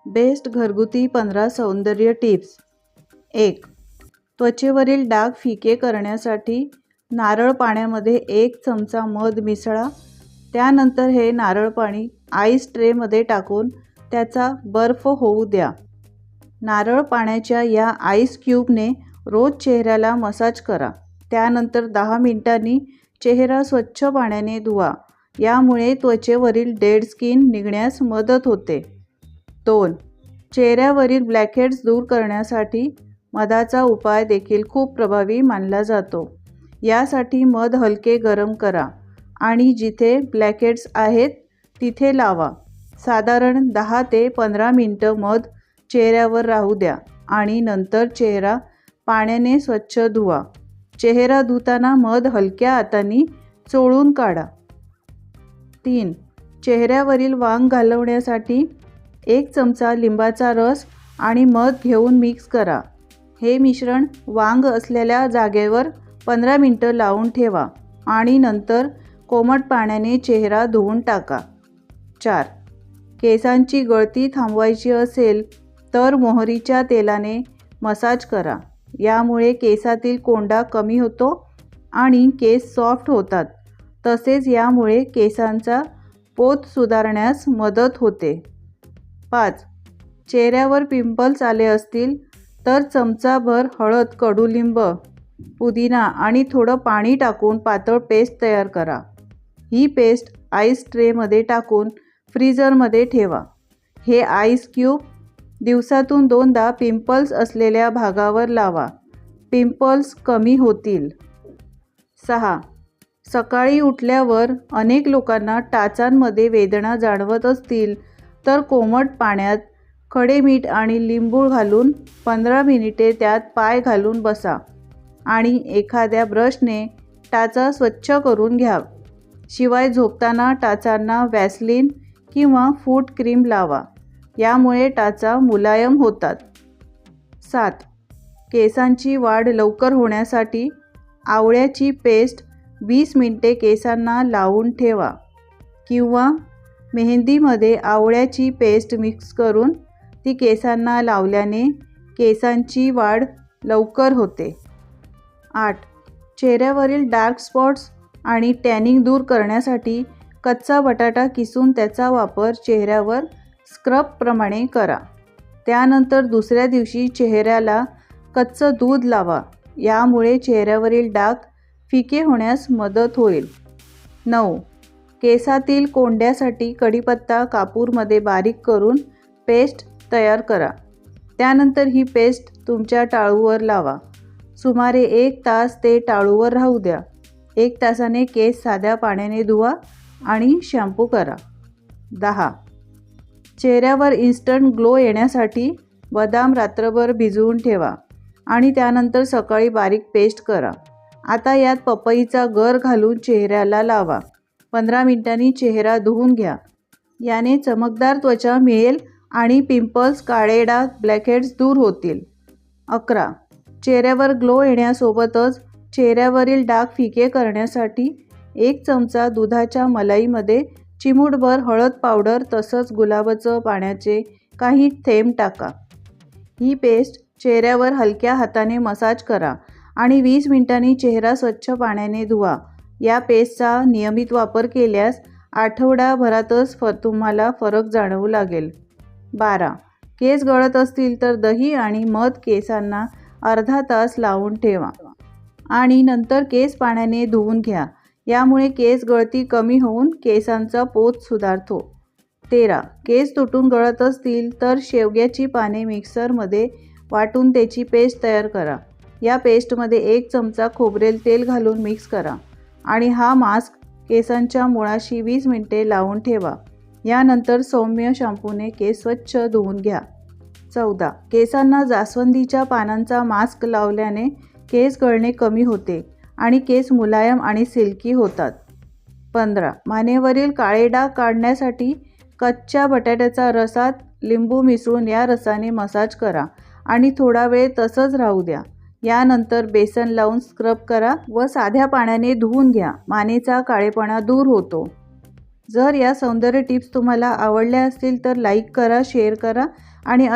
Best घरगुती 15 सौंदर्य tips. 1. त्वचेवरील डाग फिके करण्यासाठी नारळ पाण्यामध्ये 1 चमचा मध मिसळा. त्यानंतर हे नारळ पाणी आईस ट्रेमध्ये टाकून त्याचा बर्फ होऊ द्या. नारळ पाण्याच्या या आईस क्यूबने रोज चेहऱ्याला मसाज करा. त्यानंतर 10 मिनिटांनी चेहरा स्वच्छ पाण्याने धुवा. यामुळे त्वचेवरील डेड स्किन निघण्यास मदत होते. 2. चेहऱ्यावरील ब्लॅकहेड्स दूर करण्यासाठी मधाचा उपाय देखील खूप प्रभावी मानला जातो. यासाठी मध हलके गरम करा आणि जिथे ब्लॅकहेड्स आहेत तिथे लावा. साधारण 10 ते 15 मिनिटं मध चेहऱ्यावर राहू द्या आणि नंतर चेहरा पाण्याने स्वच्छ धुवा. चेहरा धुताना मध हलक्या हातांनी चोळून काढा. 3. चेहऱ्यावरील वांग घालवण्यासाठी 1 चमचा लिंबाचा रस आणि मध घेऊन मिक्स करा. हे मिश्रण वांग असलेल्या जागेवर 15 मिनिटं लावून ठेवा आणि नंतर कोमट पाण्याने चेहरा धुवून टाका. 4. केसांची गळती थांबवायची असेल तर मोहरीच्या तेलाने मसाज करा. यामुळे केसातील कोंडा कमी होतो आणि केस सॉफ्ट होतात. तसेच यामुळे केसांचा पोत सुधारण्यास मदत होते. 5. चेहऱ्यावर पिंपल्स आले असतील तर चमचाभर हळद, कडुलिंब, पुदिना आणि थोडं पाणी टाकून पातळ पेस्ट तयार करा. ही पेस्ट आईस ट्रेमध्ये टाकून फ्रीजरमध्ये ठेवा. हे आईस क्यूब दिवसातून 2दा पिंपल्स असलेल्या भागावर लावा. पिंपल्स कमी होतील. 6. सकाळी उठल्यावर अनेक लोकांना टाचांमध्ये वेदना जाणवत असतील तर कोमट पाण्यात खडे मीठ आणि लिंबू घालून 15 मिनिटे त्यात पाय घालून बसा आणि एखाद्या ब्रशने टाचा स्वच्छ करून घ्या. शिवाय झोपताना टाचांना व्हॅसलीन किंवा फूट क्रीम लावा. यामुळे टाचा मुलायम होतात. 7. केसांची वाढ लवकर होण्यासाठी आवळ्याची पेस्ट 20 मिनिटे केसांना लावून ठेवा किंवा मेहंदीमध्ये आवळ्याची पेस्ट मिक्स करून ती केसांना लावल्याने केसांची वाढ लवकर होते. 8. चेहऱ्यावरील डार्क स्पॉट्स आणि टॅनिंग दूर करण्यासाठी कच्चा बटाटा किसून त्याचा वापर चेहऱ्यावर स्क्रबप्रमाणे करा. त्यानंतर दुसऱ्या दिवशी चेहऱ्याला कच्चं दूध लावा. यामुळे चेहऱ्यावरील डाग फिके होण्यास मदत होईल. 9. केसातील कोंड्यासाठी कढीपत्ता कापूरमध्ये बारीक करून पेस्ट तयार करा. त्यानंतर ही पेस्ट तुमच्या टाळूवर लावा. सुमारे 1 तास ते टाळूवर राहू द्या. 1 तासाने केस साध्या पाण्याने धुवा आणि शॅम्पू करा. 10. चेहऱ्यावर इन्स्टंट ग्लो येण्यासाठी बदाम रात्रभर भिजवून ठेवा आणि त्यानंतर सकाळी बारीक पेस्ट करा. आता यात पपईचा गर घालून चेहऱ्याला लावा. 15 मिनिटांनी चेहरा धुवून घ्या. याने चमकदार त्वचा मिळेल आणि पिंपल्स, काळे डाग, ब्लॅकहेड्स दूर होतील. 11. चेहऱ्यावर ग्लो येण्यासोबतच चेहऱ्यावरील डाग फिके करण्यासाठी 1 चमचा दुधाच्या मलाईमध्ये चिमूटभर हळद पावडर तसंच गुलाबाचं पाण्याचे काही थेंब टाका. ही पेस्ट चेहऱ्यावर हलक्या हाताने मसाज करा आणि 20 मिनिटांनी चेहरा स्वच्छ पाण्याने धुवा. या पेस्टचा नियमित वापर केल्यास आठवड्याभरातच तुम्हाला फरक जाणवू लागेल. 12. केस गळत असतील तर दही आणि मध केसांना अर्धा तास लावून ठेवा आणि नंतर केस पाण्याने धुवून घ्या. यामुळे केस गळती कमी होऊन केसांचा पोत सुधारतो. 13. केस तुटून गळत असतील तर शेवग्याची पाने मिक्सरमध्ये वाटून त्याची पेस्ट तयार करा. या पेस्टमध्ये 1 चमचा खोबरेल तेल घालून मिक्स करा आणि हा मास्क केसांच्या मुळाशी 20 मिनिटे लावून ठेवा. यानंतर सौम्य शॅम्पूने केस स्वच्छ धुवून घ्या. 14. केसांना जास्वंदीच्या पानांचा मास्क लावल्याने केस गळणे कमी होते आणि केस मुलायम आणि सिल्की होतात. 15. मानेवरील काळे डाग काढण्यासाठी कच्च्या बटाट्याच्या रसात लिंबू मिसळून या रसाने मसाज करा आणि थोडा वेळ तसंच राहू द्या. यानंतर बेसन लावून स्क्रब करा व साध्या पाण्याने धुवून घ्या. मानेचा काळेपणा दूर होतो. जर या सौंदर्य टिप्स तुम्हाला आवडल्या असतील तर लाईक करा, शेअर करा आणि